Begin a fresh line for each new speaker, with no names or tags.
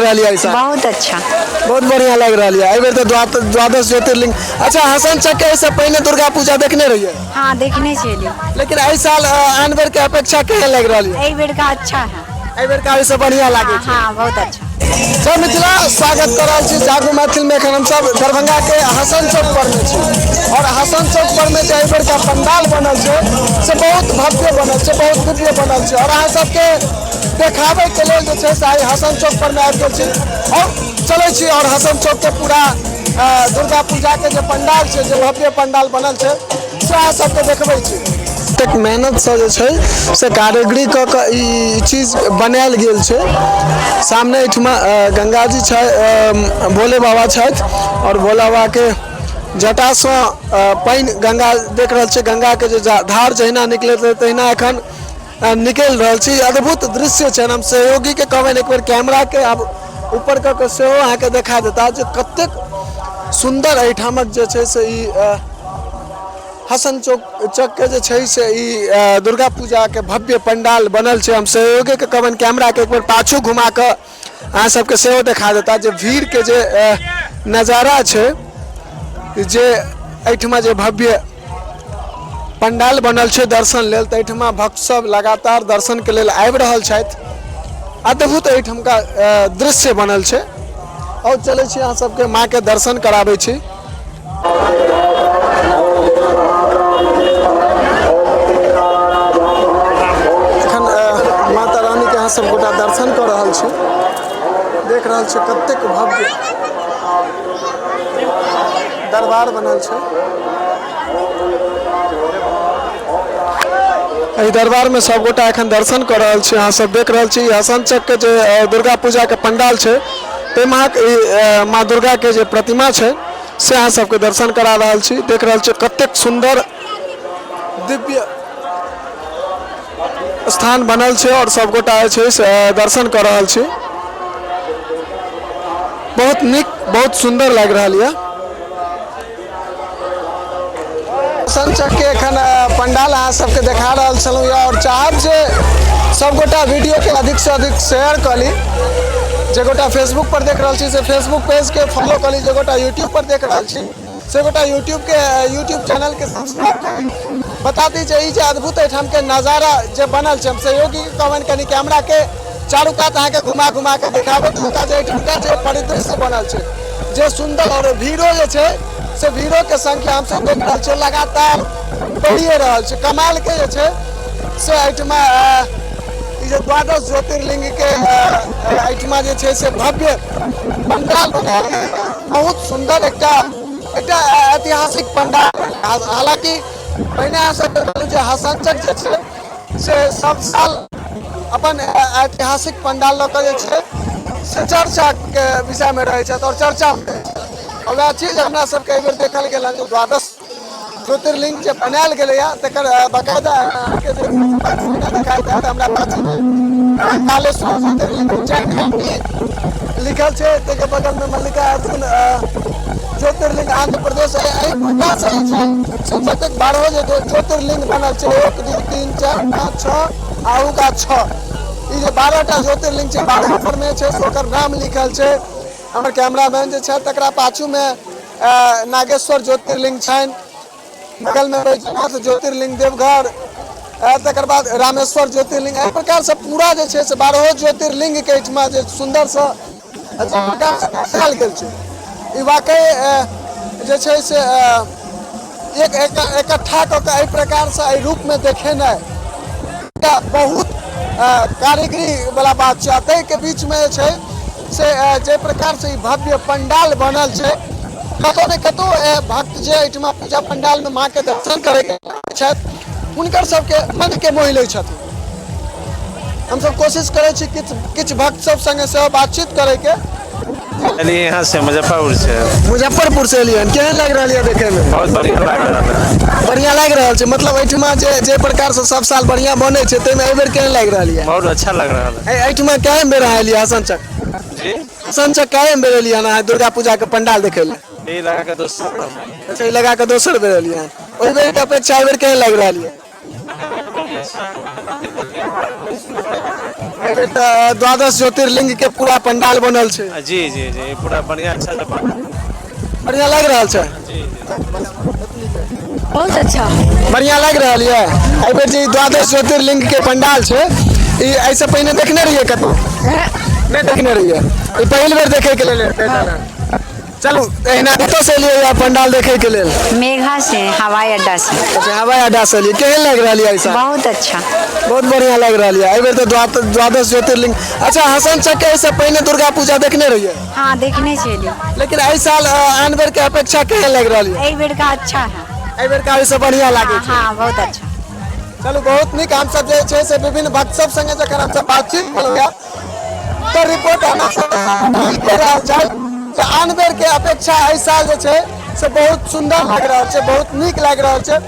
लग रहा है ऐसा?
बहुत अच्छा,
बहुत बढ़िया लग रहा है। एहि बेर तो द्वादश ज्योतिर्लिंग। अच्छा, हसन चक के से पहले दुर्गा पूजा देखने रहिए?
हाँ देखने चली।
लेकिन एहि साल आन बेर के अपेक्षा केहन लग रहा है?
एहि बेर का अच्छा है।
एहि बेर का से बढ़िया लागे छै।
हाँ बहुत अच्छा।
जय मिथिला, स्वागत कर रहल छी जागो मैथिल में। एखन हम सब दरभंगा के हसन चौक पर में छी और हसन चौक पर में जे एहि बेर का पंडाल बनल छै से बहुत भव्य बनल छै, बहुत दिव्य बनल छै और अहाँ सबके देखाबे के लेल जे छै से आइ हसन चौक पर में आबि गेल छी और चलै छी और हसन चौक के पूरा दुर्गा पूजा के जे पंडाल छै, जे भव्य पंडाल बनल छै से अहाँ सबके देखबै छी। एतेक मेहनत से जे छै से कारीगरी क के ई चीज बनायल गेल छै। सामने एहिठमा गंगा जी छै, भोले बाबा छथि और भोला बाबा के जटा से पानि गंगा देख रहल छै। गंगा के जे धार जहिना निकलैत रहे तहिना एखन निकल रहल छी। अद्भुत दृश्य छै। हम सहयोगी के कहबनि एक बेर कैमरा के आब ऊपर क के सेहो अहाँ के देखा देता जे कतेक सुंदर एहिठामक जे छै से ई हसन चौक के जे छै से ई दुर्गा पूजा के भव्य पंडाल बनल छै। हम सहयोगी के कहबनि कैमरा के एक बेर पाछू घुमा के अहाँ सबके सेहो देखा देता जे भीड़ के जे नजारा छै, जे एहिठमा जे भव्य पंडाल बनल छै दर्शन लेल, तो एहिठमा भक्त सब लगातार दर्शन के लेल आबि रहल छथि। अद्भुत एहिठाम का दृश्य बनल छै और चले छी अहाँ सबके माँ के दर्शन कराबै छी। एखन माता रानी के अहाँ सब गोटा दर्शन कर रहल छी, देख रहल छी कतेक भव्य दरबार बनल छै। एहि दरबार में सब गोटा एखन दर्शन कर रहल छी। अहाँ सब देख रहल छी हसन चक के जे दुर्गा पूजा के पंडाल छै ताहिमे माँ दुर्गा के जे प्रतिमा छै से अहाँ सबके दर्शन करा रहल छी। देख रहल छी कतेक सुंदर दिव्य स्थान बनल छै और सब गोटा जे छै से दर्शन कर रहल छी। बहुत नीक, बहुत सुंदर लग रहा है। हसन चक के एखन पंडाल अहाँ सबके देखा रहल छलहुँ और चाहब जे सब गोटा वीडियो के अधिक से अधिक शेयर करी। जे गोटा फेसबुक पर देख रहल छी से फेसबुक पेज के फॉलो करी, जे गोटा यूट्यूब पर देख रहल छी से गोटा यूट्यूब चैनल के सब्सक्राइब करी। बता दी जे ई जे अद्भुत एठाम के नजारा जे बनल छै, हम सहयोगी के कहबनि कनी कैमरा के चारू कात अहाँ के घुमा घुमा के दिखाबे जे एठामका जे परिदृश्य बनल छै, जे सुंदर और भीड़ो जे छै से भीड़ो के संख्या हम सब देख रहल छै लगातार बढ़िए रहल छै। कमाल के जे छै से एहिठमा ई जे द्वादश ज्योतिर्लिंग के एहिठमा जे छै से भव्य पंडाल बनायल बहुत सुंदर एकटा ऐतिहासिक पंडाल। हालांकि पहिने अहाँ सब जे हसन चक जे छै से सब साल अपन ऐतिहासिक पंडाल लऽ कऽ जे छै से चर्चा के विषय में रहै छथि और चर्चा और वह चीज हमरा सबके एहि बेर देखल गेल जे द्वादश ज्योतिर्लिंग जे बनायल गेलै तकर बाकायदा अहाँके देखायत हमरा कालेश्वर ज्योतिर्लिंग लिखल छै। ताहिके बगल में मल्लिका अर्जुन ज्योतिर्लिंग आंध्र प्रदेश जतेक 12 ज्योतिर्लिंग बनल छै 1 2 3 4 5 6 आहू का 6 ई जे 12टा ज्योतिर्लिंग छै 12 पर में छै ओकर नाम लिखल छै। हमर कैमरामैन जे छै तकरा पाछू में नागेश्वर ज्योतिर्लिंग छनि, बगल में बैजनाथ ज्योतिर्लिंग देवघर, तकर बाद रामेश्वर ज्योतिर्लिंग। एहि प्रकार से पूरा जे छै से 12 ज्योतिर्लिंग के एहिठमा जे सुंदर से दर्शायल गेल छै। ई वाकई जे छै से इकट्ठा कऽ के एहि प्रकार से एहि रूप में देखेनाइ बहुत कारीगरी वाला बात छै। ताहि के बीच में जे छै से जे प्रकार से भव्य पंडाल बनल छै, कतौ ने कतौ भक्त जे एहिठमा पूजा पंडाल में माँ के दर्शन करे छथि हुनकर सबके मन के मोहि लै छथिन। हम सब कोशिश करे छी किछ भक्त सब संगे से बातचीत करे के।
यहाँ से
मुजफ्फरपुर से एलियन, केहन लग रहा है देखे में?
बहुत बढ़िया लग रहा है।
बढ़िया लग रहा है मतलब एहिठमा जे प्रकार से सब साल बढ़िया बने छै तै में एहि बेर केहन लग रहा है?
बहुत अच्छा लग रहा है।
एहिठमा केहन बेर आयल हसन चक?
जी
हसन चक केहन बेर एलियै ना दुर्गा पूजा के पंडाल देखे ले?
ये लगा के दोस्तों
अच्छा, लगा के दोसर बेर एलियै। ओहि बेर के अपेक्षा एहि बेर केहन लग रहा है? एहिबेर तऽ 12 ज्योतिर्लिंग के पूरा पंडाल बनल छै,
जी जी जी पूरा बढ़िया अच्छा से
बढ़िया लग रहल छै,
बहुत अच्छा।
बढ़िया लग रहल ये। एहिबेर जे 12 ज्योतिर्लिंग के पंडाल छै, ई ऐसे पहले देखने रहिए कतौ? नहीं देखने रहिए, ई पहिल बेर देखे के लेल चलू एहिना कतौ से एलियै या पंडाल देखे के लेल?
मेघा से, हवाई अड्डा से।
अच्छा हवाई अड्डा से एलियै, केहन लग रहल है ऐसा?
बहुत अच्छा।
बहुत बढ़िया लग रहा है। एहिबेर तो 12 ज्योतिर्लिंग। अच्छा हसन चक के ऐसे पहले दुर्गा पूजा देखने रहिए,
हाँ देखने चलिए।
लेकिन एहि साल आन बेर के अपेक्षा केहन लग रहा है?
एक बेर का अच्छा है।
एहि बेर का से बढ़िया लागे छै।
हाँ बहुत अच्छा।
चलू बहुत नीक। हम सब जे छै से विभिन्न भक्त सब संगे जखन हम सब बातचीत केलियै तो रिपोर्ट हमरा सब दे रहल छै जे आन बेर के अपेक्षा एहि साल जे छै से बहुत सुंदर लग रहल छै, बहुत नीक लग रहल छै।